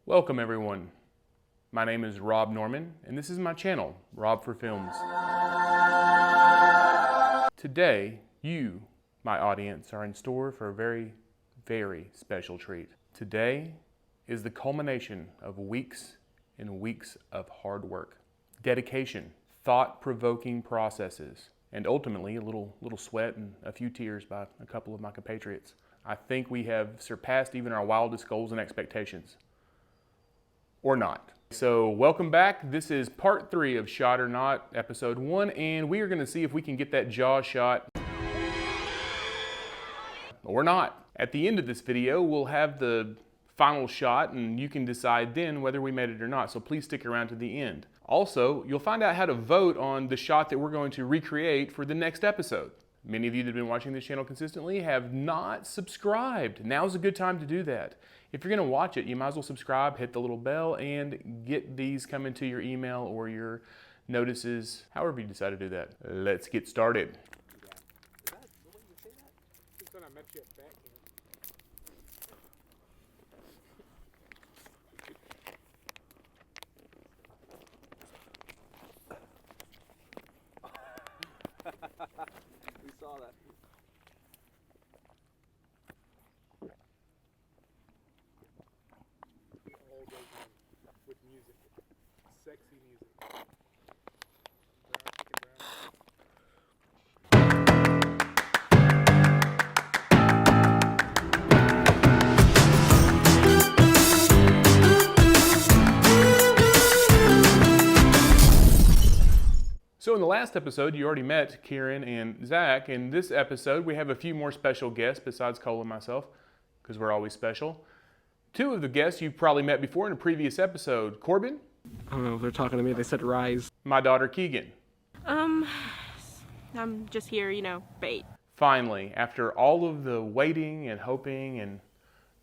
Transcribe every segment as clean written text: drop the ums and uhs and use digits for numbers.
Welcome everyone. My name is Rob Norman and this is my channel, Rob for Films. Today, you, my audience, are in store for a very, very special treat. Today is the culmination of weeks and weeks of hard work, dedication, thought-provoking processes, and ultimately a little sweat and a few tears by a couple of my compatriots. I think we have surpassed even our wildest goals and expectations. Or not. So welcome back. This is part 3 of Shot or Not, episode 1, and we are going to see if we can get that Jaws shot or not. At the end of this video, we'll have the final shot and you can decide then whether we made it or not, so please stick around to the end. Also, you'll find out how to vote on the shot that we're going to recreate for the next episode. Many of you that have been watching this channel consistently have not subscribed. Now's a good time to do that. If you're gonna watch it, you might as well subscribe, hit the little bell, and get these coming to your email or your notices, however you decide to do that. Let's get started. We saw that. All goes on with music. Sexy music. So in the last episode, you already met Kieran and Zach. In this episode, we have a few more special guests besides Cole and myself, because we're always special. 2 of the guests you've probably met before in a previous episode. Corbin. I don't know, they're talking to me, they said rise. My daughter Keegan. I'm just here, bait. Finally, after all of the waiting and hoping and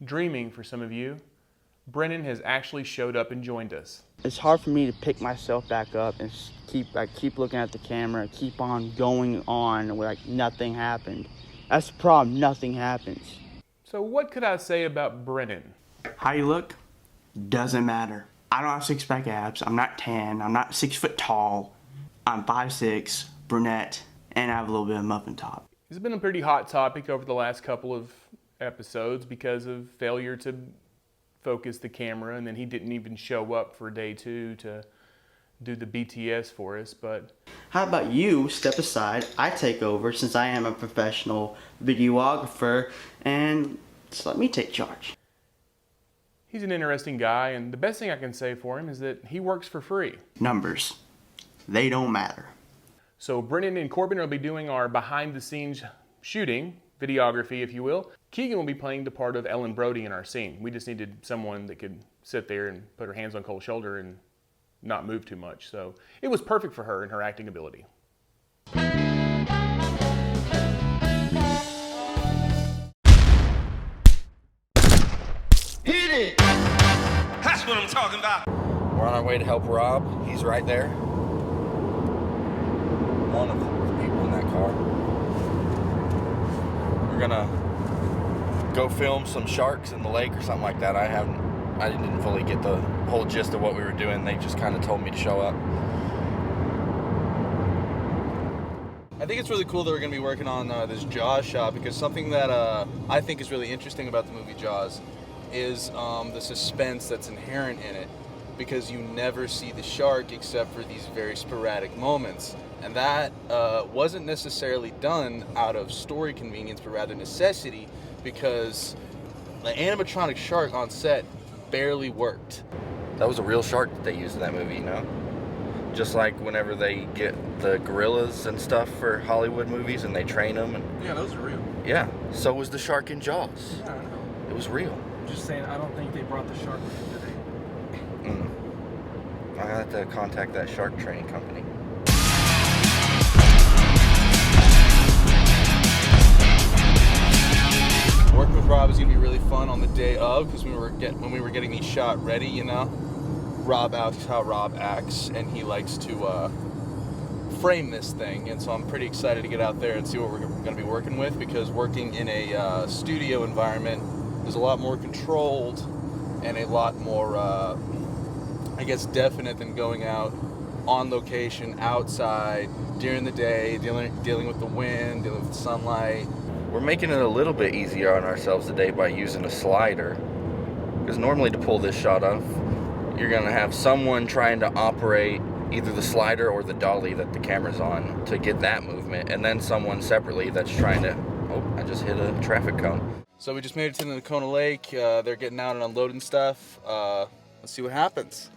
dreaming for some of you, Brennan has actually showed up and joined us. It's hard for me to pick myself back up and keep looking at the camera, keep on going on like nothing happened. That's the problem, nothing happens. So what could I say about Brennan? How you look doesn't matter. I don't have 6-pack abs, I'm not tan, I'm not 6 foot tall, I'm 5'6", brunette, and I have a little bit of muffin top. It's been a pretty hot topic over the last couple of episodes because of failure to focus the camera, and then he didn't even show up for day 2 to do the BTS for us. But how about you step aside, I take over since I am a professional videographer, and just let me take charge. He's an interesting guy, and the best thing I can say for him is that he works for free. Numbers, they don't matter. So Brennan and Corbin will be doing our behind-the-scenes shooting, videography, if you will. Keegan will be playing the part of Ellen Brody in our scene. We just needed someone that could sit there and put her hands on Cole's shoulder and not move too much. So it was perfect for her and her acting ability. Hit it! That's what I'm talking about. We're on our way to help Rob. He's right there. One of the people in that car. We're gonna go film some sharks in the lake or something like that. I didn't fully get the whole gist of what we were doing. They just kind of told me to show up. I think it's really cool that we're going to be working on this Jaws shot, because something that I think is really interesting about the movie Jaws is the suspense that's inherent in it, because you never see the shark except for these very sporadic moments. And that wasn't necessarily done out of story convenience, but rather necessity, because the animatronic shark on set barely worked. That was a real shark that they used in that movie, you know? Just like whenever they get the gorillas and stuff for Hollywood movies and they train them. And Yeah, those are real. yeah, so was the shark in Jaws. Yeah, I know. It was real. Just saying, I don't think they brought the shark with them today. I have to contact that shark training company. Working with Rob is gonna be really fun on the day of, because when we were getting these shot ready, Rob asks how Rob acts, and he likes to frame this thing, and so I'm pretty excited to get out there and see what we're going to be working with, because working in a studio environment is a lot more controlled and a lot more, I guess, definite than going out on location, outside, during the day, dealing with the wind, dealing with the sunlight. We're making it a little bit easier on ourselves today by using a slider. Because normally to pull this shot off, you're going to have someone trying to operate either the slider or the dolly that the camera's on to get that movement, and then someone separately that's trying to, oh, I just hit a traffic cone. So we just made it to the Nakona Lake. They're getting out and unloading stuff. Let's see what happens.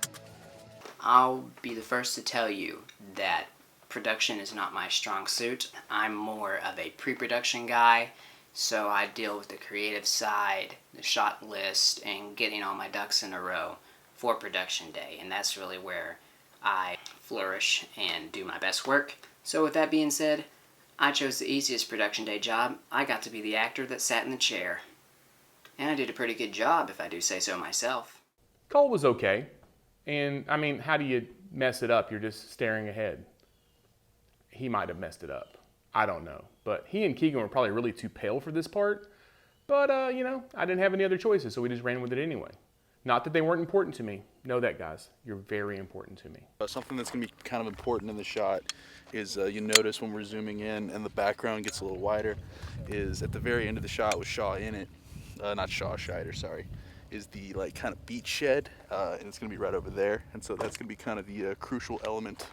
I'll be the first to tell you that production is not my strong suit. I'm more of a pre-production guy, so I deal with the creative side, the shot list, and getting all my ducks in a row for production day, and that's really where I flourish and do my best work. So with that being said, I chose the easiest production day job. I got to be the actor that sat in the chair. And I did a pretty good job, if I do say so myself. Cole was okay. And, I mean, how do you mess it up? You're just staring ahead. He might have messed it up. I don't know. But he and Keegan were probably really too pale for this part. But, you know, I didn't have any other choices, so we just ran with it anyway. Not that they weren't important to me. Know that, guys. You're very important to me. Something that's going to be kind of important in the shot is you notice when we're zooming in and the background gets a little wider, is at the very end of the shot with Shaw in it, not Shaw, Scheider, sorry, is the like kind of beach shed, and it's going to be right over there. And so that's going to be kind of the crucial element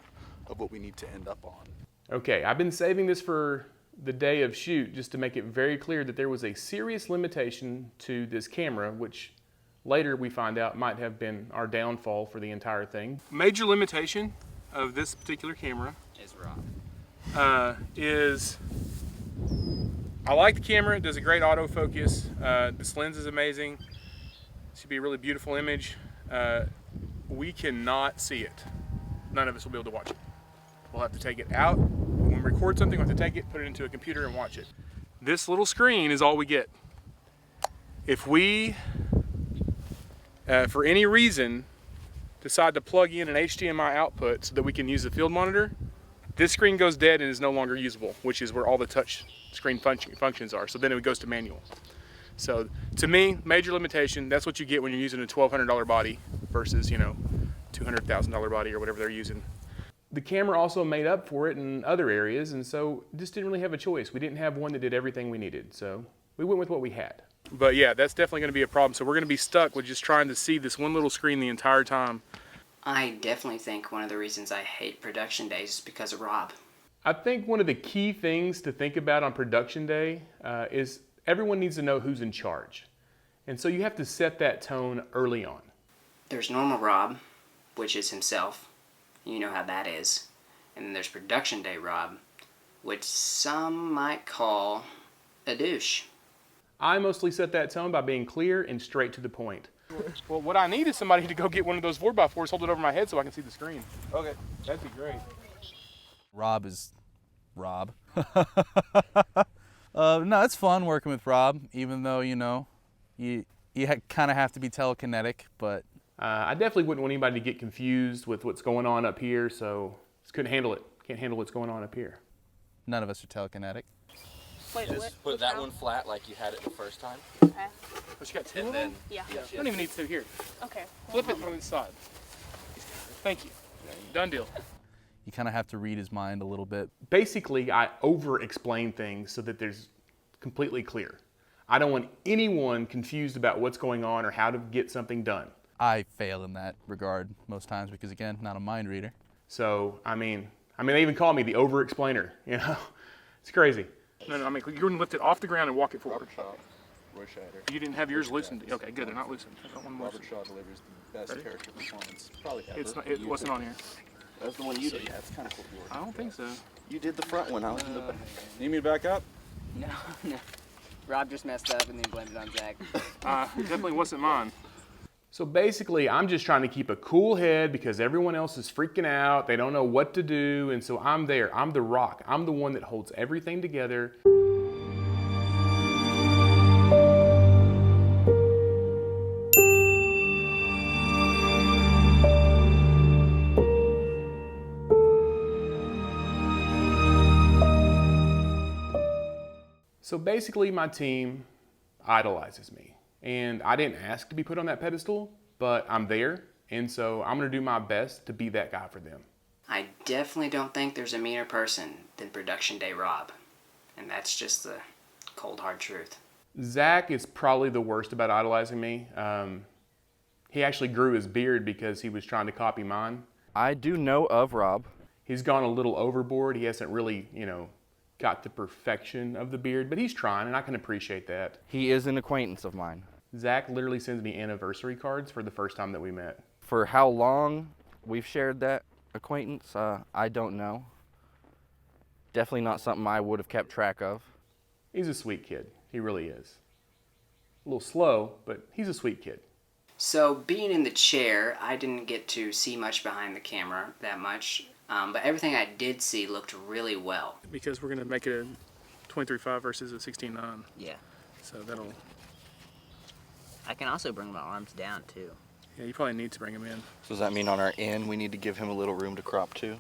of what we need to end up on. Okay, I've been saving this for the day of shoot just to make it very clear that there was a serious limitation to this camera, which later we find out might have been our downfall for the entire thing. Major limitation of this particular camera Is Rob. is I like the camera. It does a great autofocus. This lens is amazing. It should be a really beautiful image. We cannot see it. None of us will be able to watch it. We'll have to take it out. When we record something, we'll have to take it, put it into a computer and watch it. This little screen is all we get. If we, for any reason, decide to plug in an HDMI output so that we can use the field monitor, this screen goes dead and is no longer usable, which is where all the touch screen functions are. So then it goes to manual. So to me, major limitation, that's what you get when you're using a $1,200 body versus, you know, $200,000 body or whatever they're using. The camera also made up for it in other areas, and so just didn't really have a choice. We didn't have one that did everything we needed, so we went with what we had. But yeah, that's definitely going to be a problem. So we're going to be stuck with just trying to see this one little screen the entire time. I definitely think one of the reasons I hate production days is because of Rob. I think one of the key things to think about on production day is everyone needs to know who's in charge. And so you have to set that tone early on. There's normal Rob, which is himself. You know how that is. And then there's production day Rob, which some might call a douche. I mostly set that tone by being clear and straight to the point. Well, what I need is somebody to go get one of those 4x4s, hold it over my head so I can see the screen. Okay. That'd be great. Rob is Rob. No, it's fun working with Rob, even though, you know, you kind of have to be telekinetic, but... I definitely wouldn't want anybody to get confused with what's going on up here, so just couldn't handle it. Can't handle what's going on up here. None of us are telekinetic. Wait, Just put that one flat like you had it the first time. Okay. But you got two And of then them? Yeah. You don't even need two here. Okay. Flip it on the side. Thank you. Done deal. You kind of have to read his mind a little bit. Basically, I over-explain things so that there's completely clear. I don't want anyone confused about what's going on or how to get something done. I fail in that regard most times because, again, not a mind reader. So, I mean, they even call me the over-explainer, you know? It's crazy. No, I mean, you're going to lift it off the ground and walk it forward. Shaw, Roy Scheider. You didn't have yours loosened. Okay, good. They're not loosened. I don't want them Robert loosened. Shaw delivers the best Ready? character performance probably ever. It wasn't on here. That's the one you did. Yeah, it's kind of cool. I don't think so. You did the front one. I was in the back. Need me to back up? No. Rob just messed up and then blamed it on Zach. It definitely wasn't mine. So basically, I'm just trying to keep a cool head because everyone else is freaking out. They don't know what to do, and so I'm there. I'm the rock. I'm the one that holds everything together. So basically, my team idolizes me. And I didn't ask to be put on that pedestal, but I'm there. And so I'm going to do my best to be that guy for them. I definitely don't think there's a meaner person than Production Day Rob. And that's just the cold, hard truth. Zach is probably the worst about idolizing me. He actually grew his beard because he was trying to copy mine. I do know of Rob. He's gone a little overboard. He hasn't really, got the perfection of the beard, but he's trying, and I can appreciate that. He is an acquaintance of mine. Zach literally sends me anniversary cards for the first time that we met. For how long we've shared that acquaintance, I don't know. Definitely not something I would have kept track of. He's a sweet kid. He really is. A little slow, but he's a sweet kid. So, being in the chair, I didn't get to see much behind the camera that much. But everything I did see looked really well. Because we're going to make it a 23.5 versus a 16.9. Yeah. So that'll... I can also bring my arms down too. Yeah, you probably need to bring him in. So does that mean on our end we need to give him a little room to crop too?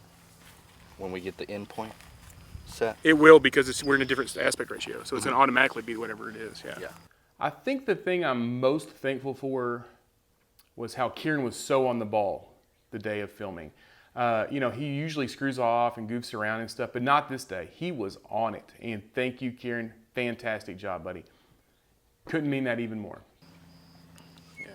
When we get the end point set? It will, because we're in a different aspect ratio. So it's going to automatically be whatever it is, yeah. I think the thing I'm most thankful for was how Kieran was so on the ball the day of filming. He usually screws off and goofs around and stuff, but not this day. He was on it. And thank you, Kieran. Fantastic job, buddy. Couldn't mean that even more. Yeah.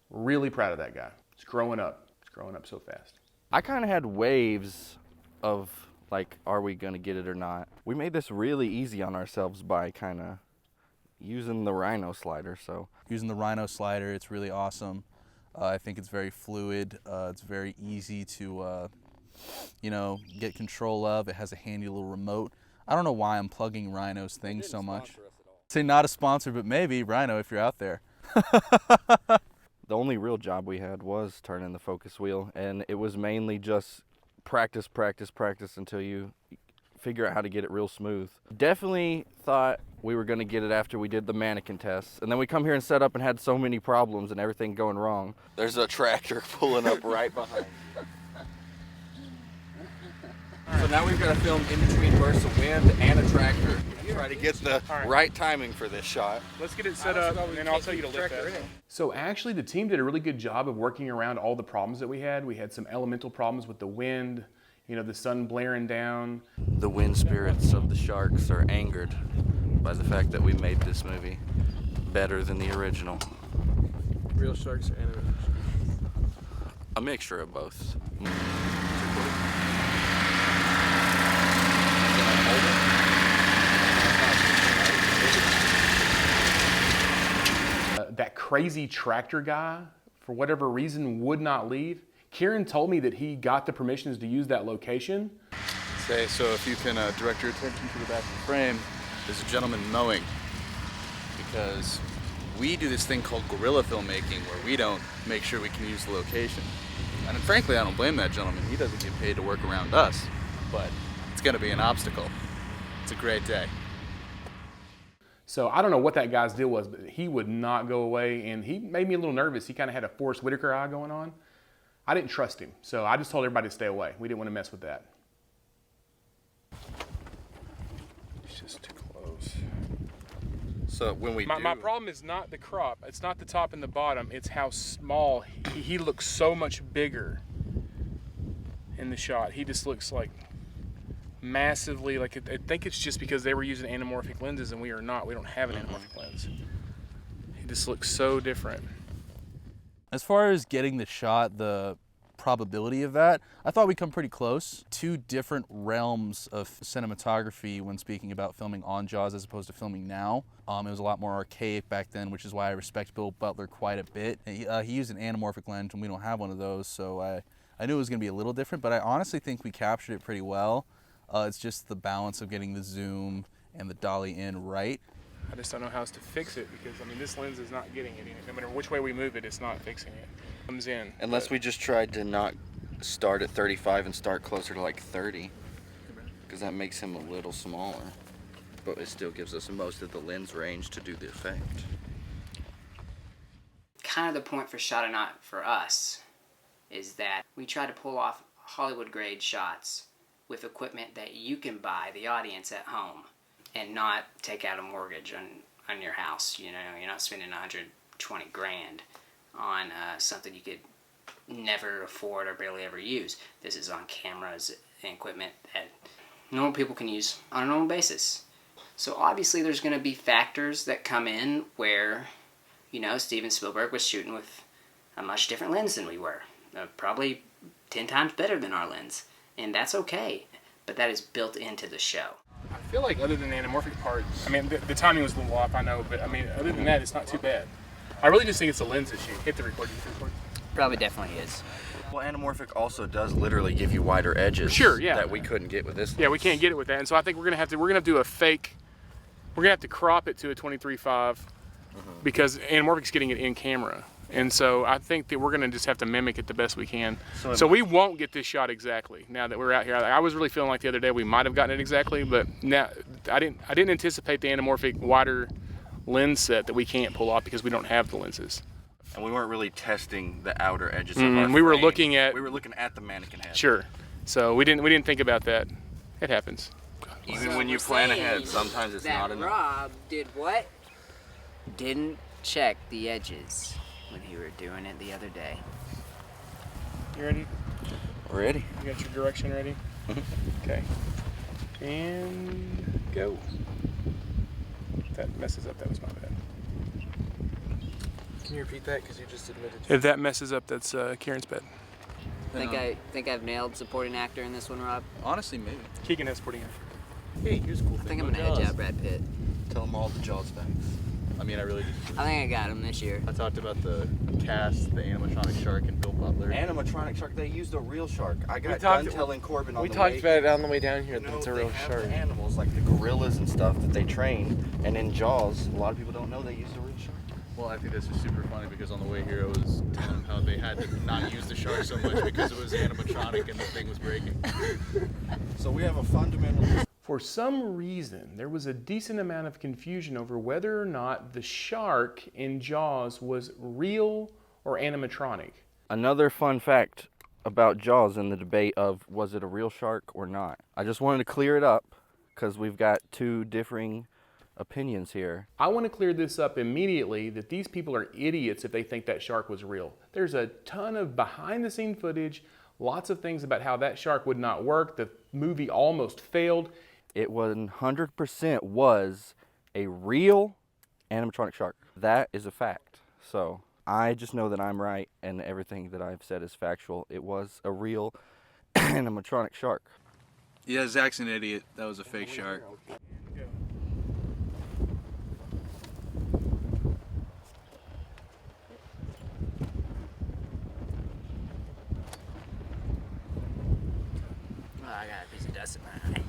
Really proud of that guy. He's growing up. He's growing up so fast. I kind of had waves of, like, are we going to get it or not? We made this really easy on ourselves by kind of using the Rhino slider. So Using the Rhino slider, it's really awesome. I think it's very fluid. It's very easy to, get control of. It has a handy little remote. I don't know why I'm plugging Rhino's thing so much. Say not a sponsor, but maybe Rhino if you're out there. the only real job we had was turning the focus wheel, and it was mainly just practice until you figure out how to get it real smooth. Definitely thought we were going to get it after we did the mannequin tests, and then we come here and set up and had so many problems and everything going wrong. There's a tractor pulling up right behind. So now we've got to film in between bursts of wind and a tractor. Try to get the right timing for this shot. Let's get it set up, and then I'll tell you to lift that. So actually the team did a really good job of working around all the problems that we had. We had some elemental problems with the wind, the sun blaring down. The wind spirits of the sharks are angered by the fact that we made this movie better than the original. Real sharks are animals. A mixture of both. That crazy tractor guy, for whatever reason, would not leave. Kieran told me that he got the permissions to use that location. So if you can direct your attention to the back of the frame, there's a gentleman mowing. Because we do this thing called guerrilla filmmaking where we don't make sure we can use the location. And frankly, I don't blame that gentleman. He doesn't get paid to work around us. But it's going to be an obstacle. It's a great day. So I don't know what that guy's deal was, but he would not go away, and he made me a little nervous. He kind of had a Forrest Whitaker eye going on. I didn't trust him, so I just told everybody to stay away. We didn't want to mess with that. It's just too close. So when we My problem is not the crop. It's not the top and the bottom. It's how small. He looks so much bigger in the shot. He just looks like massively, I think it's just because they were using anamorphic lenses and we are not. We don't have an anamorphic lens. He just looks so different. As far as getting the shot, the probability of that, I thought we'd come pretty close. Two different realms of cinematography when speaking about filming on Jaws as opposed to filming now. It was a lot more archaic back then, which is why I respect Bill Butler quite a bit. He used an anamorphic lens and we don't have one of those, so I knew it was going to be a little different, but I honestly think we captured it pretty well. It's just the balance of getting the zoom and the dolly in right. I just don't know how else to fix it because, this lens is not getting it. No matter which way we move it, it's not fixing it. It comes in. Unless we just tried to not start at 35 and start closer to like 30, because that makes him a little smaller, but it still gives us most of the lens range to do the effect. Kind of the point for Shot or Not for us is that we try to pull off Hollywood grade shots with equipment that you can buy, the audience at home. and not take out a mortgage on your house. You know, you're not spending 120 grand on something you could never afford or barely ever use. This is on cameras and equipment that normal people can use on a normal basis. So obviously there's going to be factors that come in where, you know, Steven Spielberg was shooting with a much different lens than we were. Probably 10 times better than our lens. And that's okay. But that is built into the show. I feel like other than the anamorphic part, I mean, the timing was a little off, I know, but I mean, other than that, it's not too bad. I really just think it's a lens issue. Hit the record. Probably definitely is. Well, anamorphic also does literally give you wider edges. Sure, yeah. That we couldn't get with this. Yeah, we can't get it with that, and so I think we're gonna have to do a fake. We're gonna have to crop it to a 23.5 because anamorphic's getting it in camera, and so I think that we're gonna just have to mimic it the best we can. So we won't get this shot exactly now that we're out here. I was really feeling like the other day we might have gotten it exactly, but now I didn't anticipate the anamorphic wider lens set that we can't pull off because we don't have the lenses. And we weren't really testing the outer edges of our We frame. were looking at the mannequin head. Sure. So we didn't think about that. It happens. Even when you plan ahead, sometimes it's not enough. Rob did what? Didn't check the edges when he were doing it the other day. You ready? We're ready. You got your direction ready? Okay. And go. If that messes up, that was my bad. Can you repeat that? Because you just admitted to If that messes up, that's Kieran's bad. Think I've nailed supporting actor in this one, Rob. Honestly, maybe. Keegan has sporting actor. Hey, here's a cool thing. I think I'm gonna edge out Brad Pitt. Tell him all the Jaws facts. I mean, I really did. I think I got him this year. I talked about the cast, the animatronic shark, and Bill Butler. Animatronic shark, they used a real shark. I got talked- done telling Corbin on We the talked way. about it on the way down here. You know, That it's a they real have shark. the animals like the gorillas and stuff that they train, and in Jaws, a lot of people don't know they used a real shark. Well, I think this is super funny because on the way here I was telling them how they had to not use the shark so much because it was animatronic and the thing was breaking. So we have a fundamental. For some reason, there was a decent amount of confusion over whether or not the shark in Jaws was real or animatronic. Another fun fact about Jaws in the debate of was it a real shark or not. I just wanted to clear it up because we've got two differing opinions here. I want to clear this up immediately that these people are idiots if they think that shark was real. There's a ton of behind the scene footage, lots of things about how that shark would not work. The movie almost failed. It 100% was a real animatronic shark. That is a fact. So I just know that I'm right and everything that I've said is factual. It was a real animatronic shark. Yeah, Zach's an idiot. That was a fake shark. Oh, I got a piece of dust in my eye.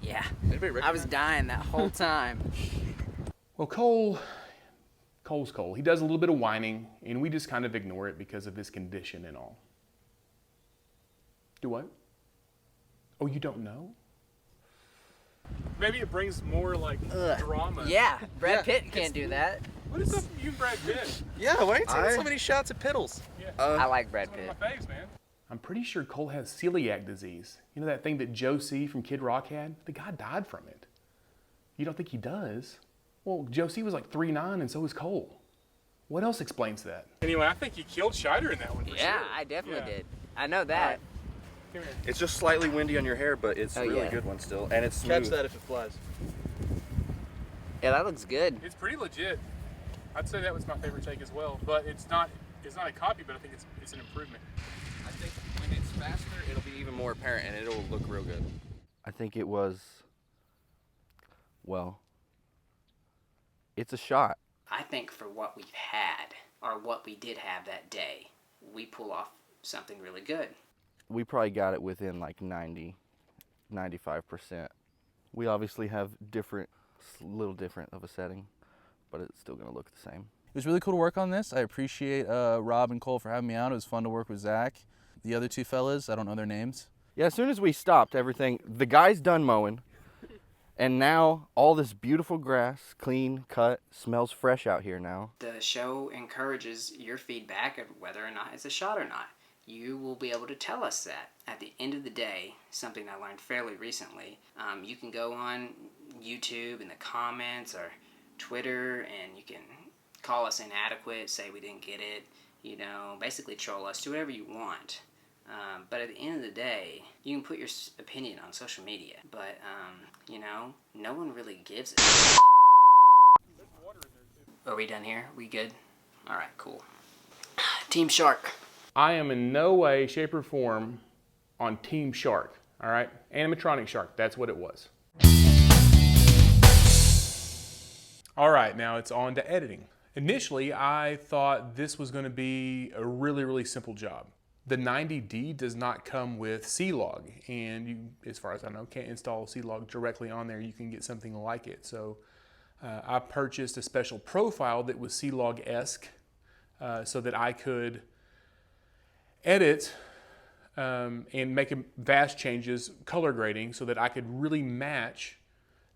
Yeah, I was dying that whole time. Well, Cole's Cole. He does a little bit of whining, and we just kind of ignore it because of his condition and all. Do what? Oh, you don't know? Maybe it brings more like drama. Yeah, Brad Pitt can't do that. What is up with you, and Brad Pitt? Yeah, why are you taking so many shots at Piddles? I like Brad One Pitt. of my faves, man. I'm pretty sure Cole has celiac disease. You know that thing that Joe C. from Kid Rock had? The guy died from it. You don't think he does? Well, Joe C. was like 3'9", and so was Cole. What else explains that? Anyway, I think you killed Scheider in that one for Yeah, sure. I definitely Yeah. did. I know that. Come here. It's just slightly windy on your hair, but it's Oh, a really yeah. good one still, and it's Catch smooth. that if it flies. Yeah, that looks good. It's pretty legit. I'd say that was my favorite take as well, but it's not a copy, but I think it's an improvement. I think when it's faster, it'll be even more apparent, and it'll look real good. I think it was, well, it's a shot. I think for what we've had, or what we did have that day, we pull off something really good. We probably got it within like 95%. We obviously have little different of a setting, but it's still gonna look the same. It was really cool to work on this. I appreciate Rob and Cole for having me out. It was fun to work with Zach. The other two fellas, I don't know their names. Yeah, as soon as we stopped everything, the guy's done mowing, and now all this beautiful grass, clean cut, smells fresh out here now. The show encourages your feedback of whether or not it's a shot or not. you will be able to tell us that. At the end of the day, something I learned fairly recently, you can go on YouTube in the comments or Twitter and you can call us inadequate, say we didn't get it, you know, basically troll us, do whatever you want. But at the end of the day, you can put your opinion on social media, but, you know, no one really gives it. Are we done here? We good? Alright, cool. Team Shark. I am in no way, shape, or form on Team Shark, all right? Animatronic Shark, that's what it was. All right, now it's on to editing. Initially, I thought this was going to be a really, really simple job. The 90D does not come with C-Log, and you, as far as I know, can't install C-Log directly on there. You can get something like it. So I purchased a special profile that was C-Log-esque so that I could edit and make vast changes, color grading, so that I could really match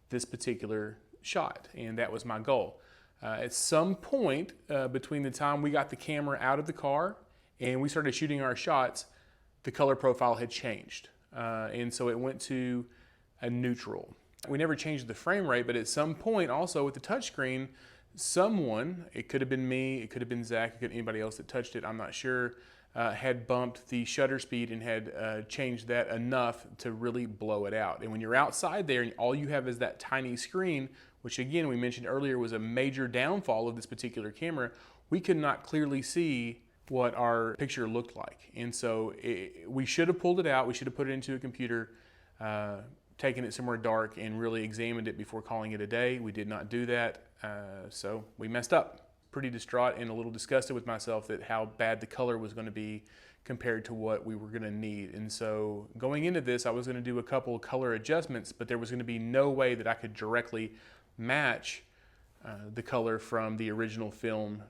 this particular shot, and that was my goal. At some point between the time we got the camera out of the car and we started shooting our shots, the color profile had changed, and so it went to a neutral. We never changed the frame rate, but at some point also with the touchscreen, someone, it could have been me, it could have been Zach, it could have been anybody else that touched it, I'm not sure, had bumped the shutter speed and had changed that enough to really blow it out. And when you're outside there and all you have is that tiny screen, which again we mentioned earlier was a major downfall of this particular camera, we could not clearly see what our picture looked like. And so we should have pulled it out, we should have put it into a computer, taken it somewhere dark and really examined it before calling it a day. We did not do that, so we messed up. Pretty distraught and a little disgusted with myself that how bad the color was going to be compared to what we were going to need. And so going into this, I was going to do a couple of color adjustments, but there was going to be no way that I could directly match the color from the original film,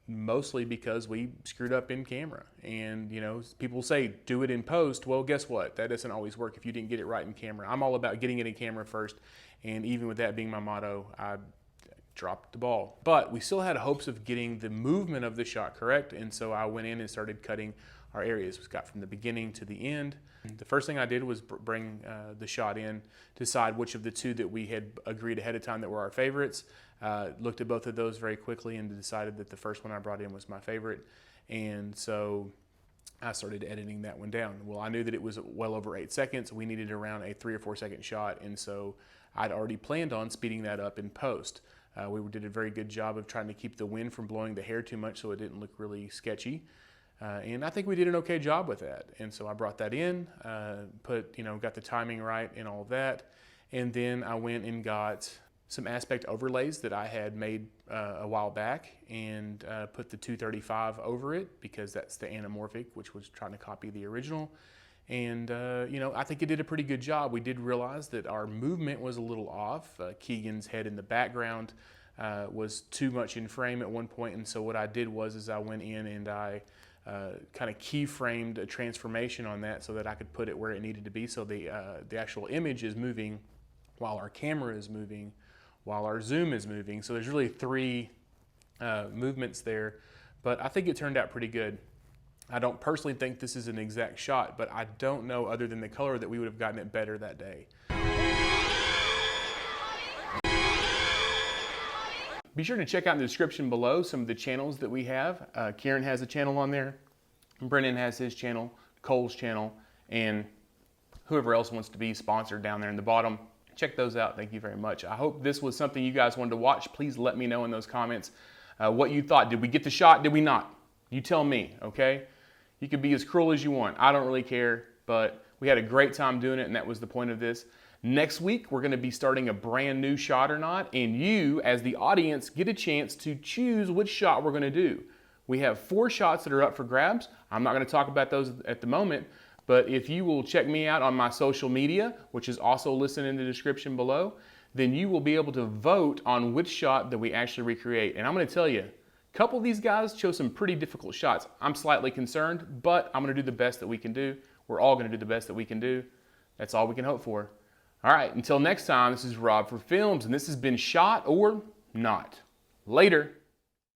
mostly because we screwed up in camera. And you know, people say do it in post. Well, guess what? That doesn't always work if you didn't get it right in camera. I'm all about getting it in camera first, and even with that being my motto, I dropped the ball. But we still had hopes of getting the movement of the shot correct, and so I went in and started cutting our areas. We got from the beginning to the end. The first thing I did was bring the shot in, decide which of the two that we had agreed ahead of time that were our favorites. Looked at both of those very quickly and decided that the first one I brought in was my favorite. And so I started editing that one down. Well, I knew that it was well over 8 seconds. We needed around a 3 or 4 second shot, and so I'd already planned on speeding that up in post. We did a very good job of trying to keep the wind from blowing the hair too much so it didn't look really sketchy. And I think we did an okay job with that. And so I brought that in, got the timing right and all of that. And then I went and got some aspect overlays that I had made a while back and put the 235 over it because that's the anamorphic, which was trying to copy the original. And, I think it did a pretty good job. We did realize that our movement was a little off. Keegan's head in the background was too much in frame at one point. And so what I did was I went in and I kind of keyframed a transformation on that so that I could put it where it needed to be. So the actual image is moving while our camera is moving, while our zoom is moving. So there's really 3 movements there, but I think it turned out pretty good. I don't personally think this is an exact shot, but I don't know other than the color that we would have gotten it better that day. Be sure to check out in the description below some of the channels that we have. Kieran has a channel on there, Brennan has his channel, Cole's channel, and whoever else wants to be sponsored down there in the bottom. Check those out. Thank you very much. I hope this was something you guys wanted to watch. Please let me know in those comments what you thought. Did we get the shot? Did we not? You tell me, okay? You can be as cruel as you want. I don't really care, but we had a great time doing it, and that was the point of this. Next week, we're going to be starting a brand new shot or not, and you, as the audience, get a chance to choose which shot we're going to do. We have 4 shots that are up for grabs. I'm not going to talk about those at the moment, but if you will check me out on my social media, which is also listed in the description below, then you will be able to vote on which shot that we actually recreate. And I'm going to tell you, a couple of these guys chose some pretty difficult shots. I'm slightly concerned, but I'm going to do the best that we can do. We're all going to do the best that we can do. That's all we can hope for. All right, until next time, this is Rob for Films, and this has been Shot or Not. Later.